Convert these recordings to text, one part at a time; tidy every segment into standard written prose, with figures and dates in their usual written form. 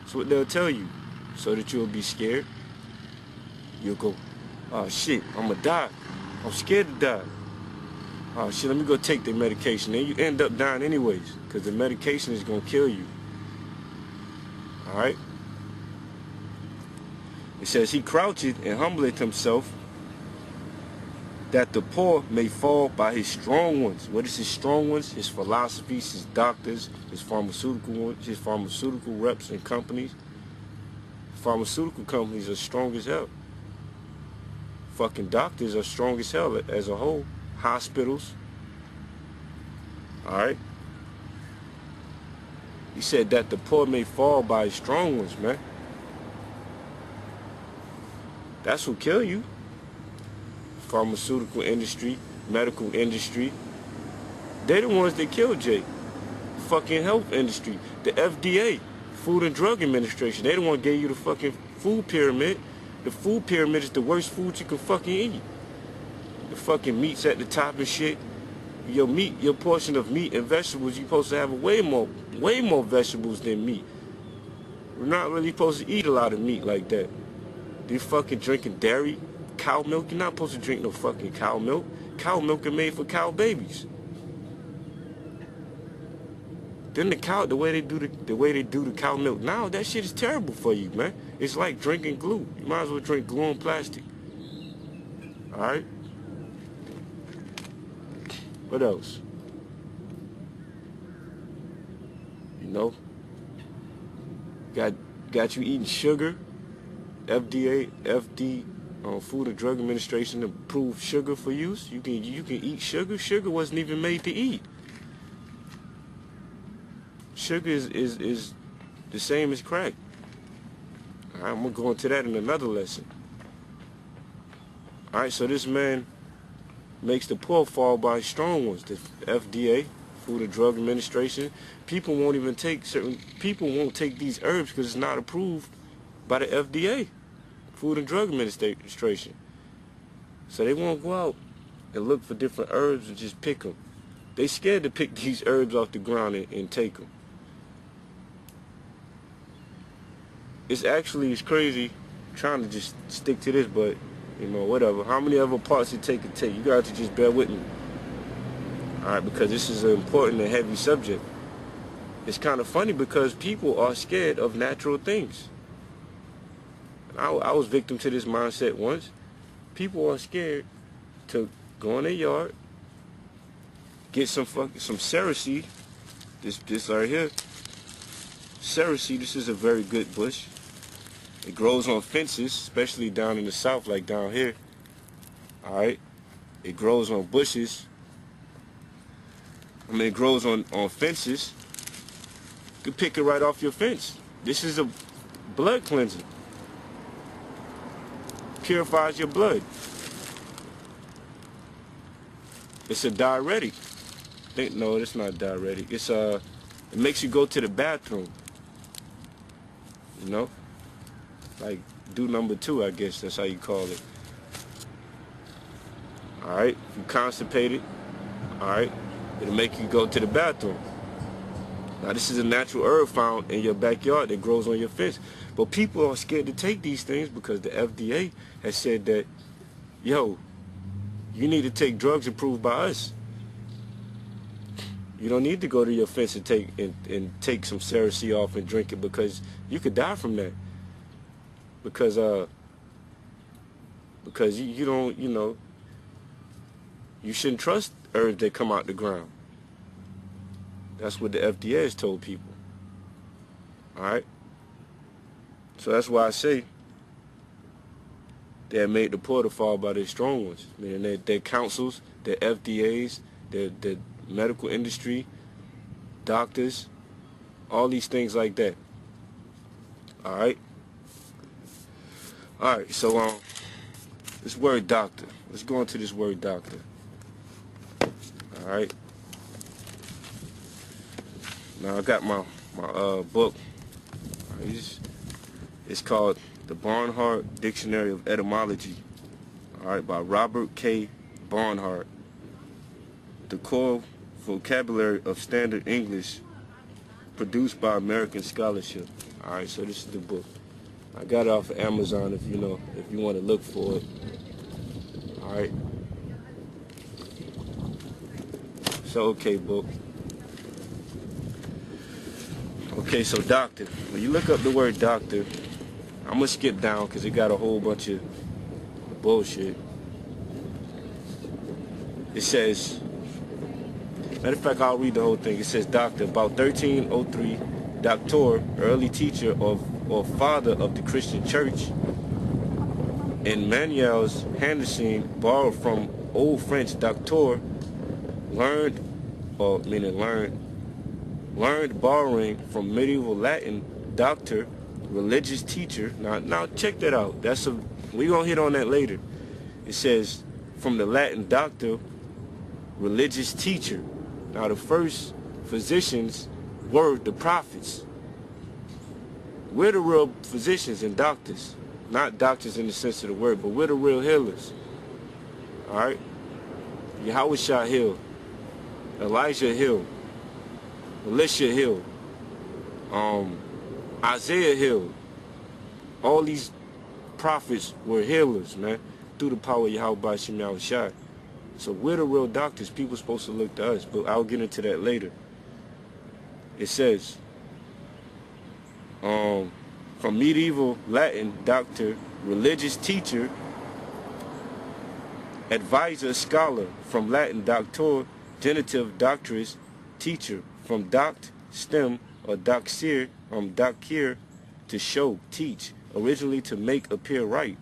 That's what they'll tell you, so that you'll be scared. You'll go, oh shit, I'm gonna die. I'm scared to die. Oh shit, let me go take the medication. Then you end up dying anyways, because the medication is gonna kill you. Alright? It says, he croucheth and humbleth himself, that the poor may fall by his strong ones. What is his strong ones? His philosophies, his doctors, his pharmaceutical ones, his pharmaceutical reps and companies. Pharmaceutical companies are strong as hell. Fucking doctors are strong as hell as a whole. Hospitals. Alright? He said that the poor may fall by his strong ones, man. That's what kill you. Pharmaceutical industry, medical industry. They're the ones that kill Jay. Fucking health industry. The FDA, Food and Drug Administration. They the one gave you the fucking food pyramid. The food pyramid is the worst food you can fucking eat. The fucking meat's at the top and shit. Your meat, your portion of meat and vegetables, you're supposed to have way more vegetables than meat. We're not really supposed to eat a lot of meat like that. They're fucking drinking dairy, cow milk. You're not supposed to drink no fucking cow milk. Cow milk is made for cow babies. Then the way they do the cow milk now, that shit is terrible for you, man. It's like drinking glue. You might as well drink glue on plastic. Alright? What else? You know? Got you eating sugar. Food and Drug Administration approved sugar for use. You can eat sugar. Sugar wasn't even made to eat. Sugar is the same as crack. Alright, I'm gonna go into that in another lesson. Alright, so this man makes the poor fall by strong ones. The FDA, Food and Drug Administration. People won't take these herbs because it's not approved by the FDA, Food and Drug Administration. So they won't go out and look for different herbs and just pick them. They scared to pick these herbs off the ground and take them. It's crazy trying to just stick to this, but you know, whatever. How many other parts it take to take? You got to just bear with me. Alright, because this is an important and heavy subject. It's kind of funny because people are scared of natural things. I was victim to this mindset once. People are scared to go in their yard, get some cerasee. This right here. Cerasee, this is a very good bush. It grows on fences, especially down in the south, like down here. Alright? It grows on bushes. I mean, it grows on fences. You can pick it right off your fence. This is a blood cleanser. Purifies your blood. It's a diuretic. No, it's not diuretic. It makes you go to the bathroom. You know? Like, do number 2, I guess. That's how you call it. Alright? If you constipated, alright? It'll make you go to the bathroom. Now, this is a natural herb found in your backyard that grows on your fence. But people are scared to take these things because the FDA has said that, yo, you need to take drugs approved by us. You don't need to go to your fence and take some cerasee off and drink it because you could die from that. Because you don't, you know, you shouldn't trust herbs that come out the ground. That's what the FDA has told people. Alright? So that's why I say they have made the poor to fall by their strong ones. Meaning their councils, their FDAs, their medical industry, doctors, all these things like that. Alright? Alright, so this word doctor. Let's go into this word doctor. Alright? Now I got my book. It's called The Barnhart Dictionary of Etymology. Alright, by Robert K. Barnhart. The core vocabulary of standard English produced by American scholarship. Alright, so this is the book. I got it off of Amazon if you know, if you want to look for it. Alright. So, okay, book. Okay, so doctor. When you look up the word doctor, I'm going to skip down because it got a whole bunch of bullshit. It says, matter of fact, I'll read the whole thing. It says, doctor, about 1303, doctor, early teacher of or father of the Christian church, and Manuel's Henderson borrowed from Old French doctor, learned borrowing from medieval Latin doctor, religious teacher. Now check that out. We're gonna hit on that later. It says from the Latin doctor, religious teacher. Now the first physicians were the prophets. We're the real physicians and doctors. Not doctors in the sense of the word, but we're the real healers. Alright? YAHAWASHI healed. Elijah healed. Elisha healed. Isaiah healed. All these prophets were healers, man, through the power of YAHAWASHI. So we're the real doctors. People supposed to look to us, but I'll get into that later. It says, from medieval Latin, doctor, religious teacher, advisor, scholar. From Latin, doctor, genitive, doctress, teacher. From doct, stem, or doxir, docere, to show, teach. Originally to make appear right.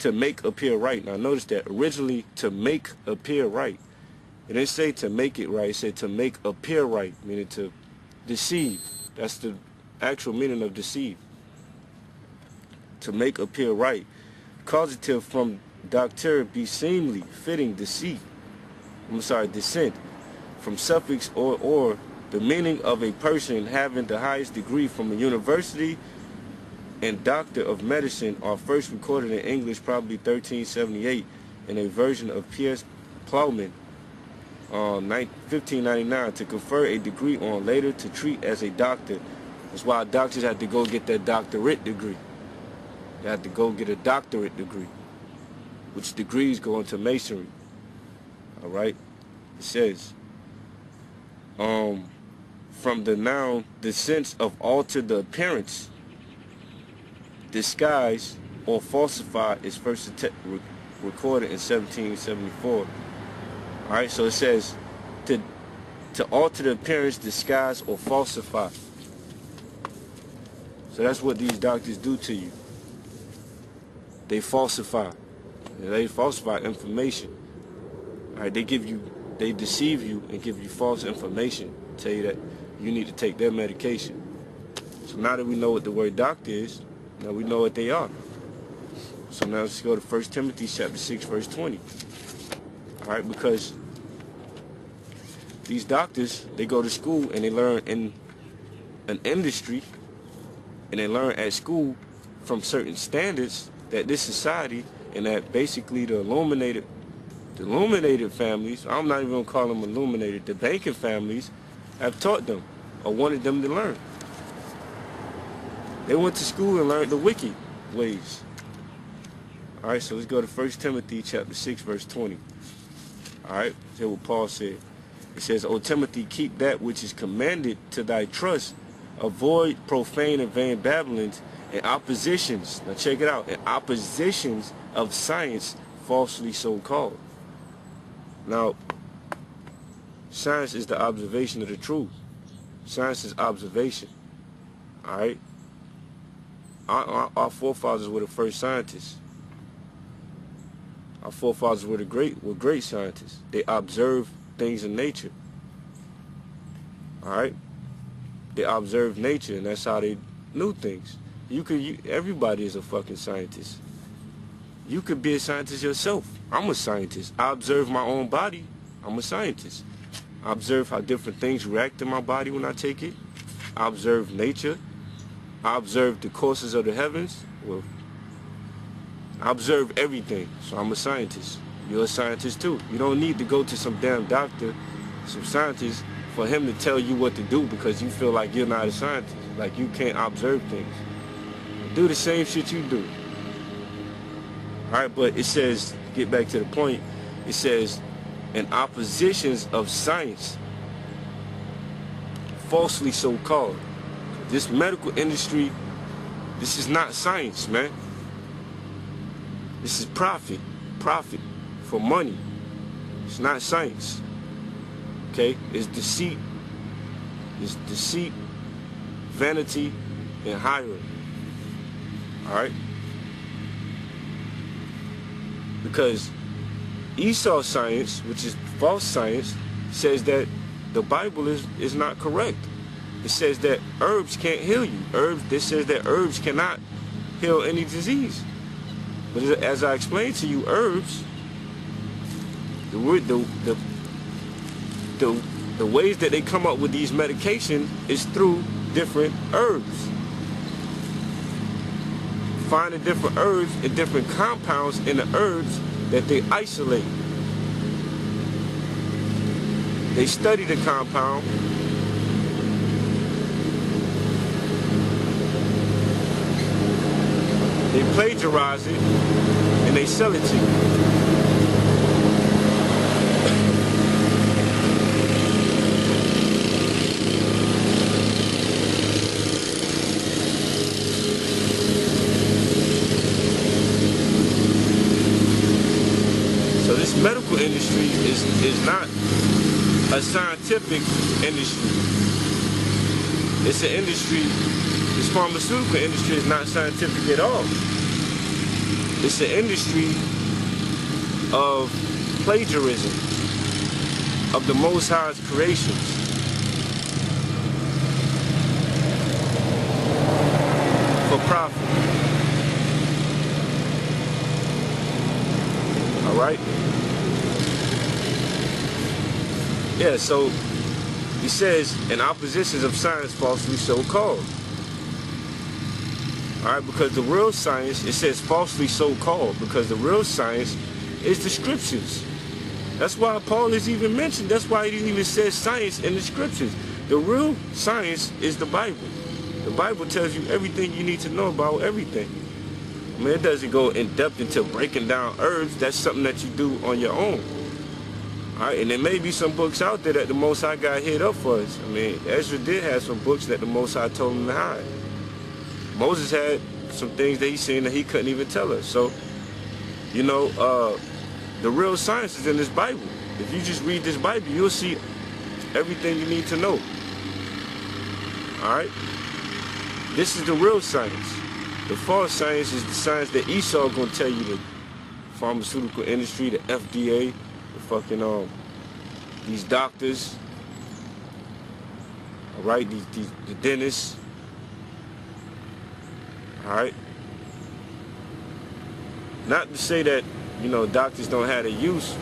To make appear right. Now notice that. Originally to make appear right. It didn't say to make it right. It said to make appear right, meaning to deceive. That's the actual meaning of deceive. To make appear right. Causative from doctor, be seemly, fitting, deceit. Descent. From suffix or, the meaning of a person having the highest degree from a university and doctor of medicine are first recorded in English probably 1378 in a version of P.S. Plowman, 1599, to confer a degree on, later to treat as a doctor. That's why doctors had to go get that doctorate degree. They had to go get a doctorate degree, which degrees go into masonry. Alright? It says, from the noun, the sense of alter the appearance, disguise, or falsify is first recorded in 1774. Alright, so it says to alter the appearance, disguise, or falsify. So that's what these doctors do to you. They falsify. They falsify information. Alright, they deceive you and give you false information. Tell you that you need to take their medication. So now that we know what the word doctor is, now we know what they are. So now let's go to 1 Timothy chapter 6, verse 20. Alright, because these doctors, they go to school and they learn in an industry, and they learn at school from certain standards that this society and that basically the illuminated families, I'm not even going to call them illuminated, the banking families have taught them or wanted them to learn. They went to school and learned the wicked ways. Alright, so let's go to 1 Timothy chapter 6, verse 20. Alright, here's what Paul said. It says, O Timothy, keep that which is commanded to thy trust. Avoid profane and vain babblings and oppositions. Now check it out. And oppositions of science, falsely so called. Now, science is the observation of the truth. Science is observation. Alright? Our forefathers were the first scientists. Our forefathers were great scientists. They observed things in nature. Alright? They observed nature, and that's how they knew things. Everybody is a fucking scientist. You could be a scientist yourself. I'm a scientist. I observe my own body. I'm a scientist. I observe how different things react in my body when I take it. I observe nature. I observe the courses of the heavens. Well, I observe everything. So I'm a scientist. You're a scientist too. You don't need to go to some damn doctor, some scientist, for him to tell you what to do because you feel like you're not a scientist, like you can't observe things. Do the same shit you do. Alright, but it says, get back to the point, it says, in oppositions of science, falsely so called. This medical industry, this is not science, man. This is profit for money. It's not science. Okay, it's deceit, vanity, and hiring. All right, because Esau science, which is false science, says that the Bible is not correct. It says that herbs can't heal you. This says that herbs cannot heal any disease. But as I explained to you, herbs, the ways that they come up with these medications is through different herbs. Finding different herbs and different compounds in the herbs that they isolate. They study the compound. They plagiarize it and they sell it to you. So this medical industry is not a scientific industry. It's an industry, this pharmaceutical industry is not scientific at all. It's an industry of plagiarism of the Most High's creations. For profit. Alright? Yeah, so he says, in oppositions of science falsely so called. Alright, because the real science, it says falsely so called, because the real science is the scriptures. That's why Paul is even mentioned. That's why he even says science in the scriptures. The real science is the Bible. The Bible tells you everything you need to know about everything. I mean, it doesn't go in depth into breaking down herbs. That's something that you do on your own. Alright, and there may be some books out there that the Most High got hid up for us. I mean, Ezra did have some books that the Most High told him to hide. Moses had some things that he seen that he couldn't even tell us. So, you know, the real science is in this Bible. If you just read this Bible, you'll see everything you need to know. Alright? This is the real science. The false science is the science that Esau gonna tell you, the pharmaceutical industry, the FDA, the fucking these doctors, alright, the dentists, alright. Not to say that, you know, doctors don't have their use.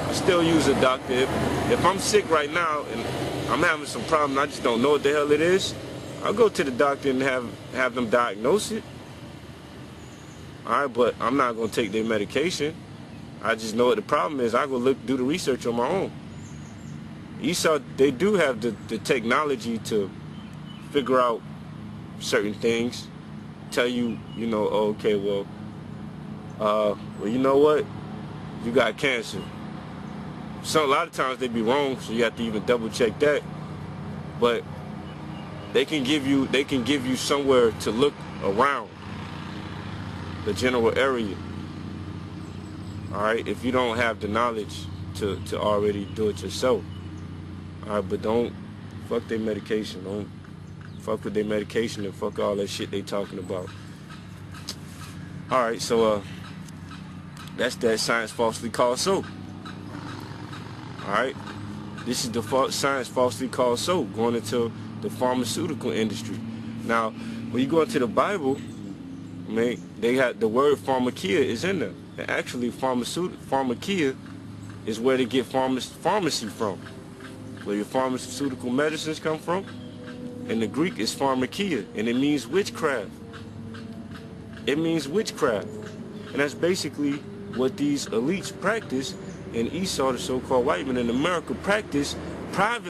I still use a doctor. If I'm sick right now and I'm having some problem, I just don't know what the hell it is, I'll go to the doctor and have them diagnose it. Alright, but I'm not gonna take their medication. I just know what the problem is. I go do the research on my own. Esau, they do have the technology to figure out certain things. Tell you, you know, okay, well, you know what? You got cancer. So a lot of times they be wrong, so you have to even double check that. But they can give you somewhere to look around the general area. Alright, if you don't have the knowledge to already do it yourself. Alright, but don't fuck their medication. Don't fuck with their medication and fuck all that shit they talking about. Alright, so that's that science falsely called so. Alright, this is the science falsely called so, going into the pharmaceutical industry. Now, when you go into the Bible, I mean, they have the word pharmakia is in there. And actually, pharmakia is where they get pharmacy from, where your pharmaceutical medicines come from. In the Greek, it's pharmakia, and it means witchcraft. It means witchcraft, and that's basically what these elites practice, and Esau, the so-called white man in America, practice privately.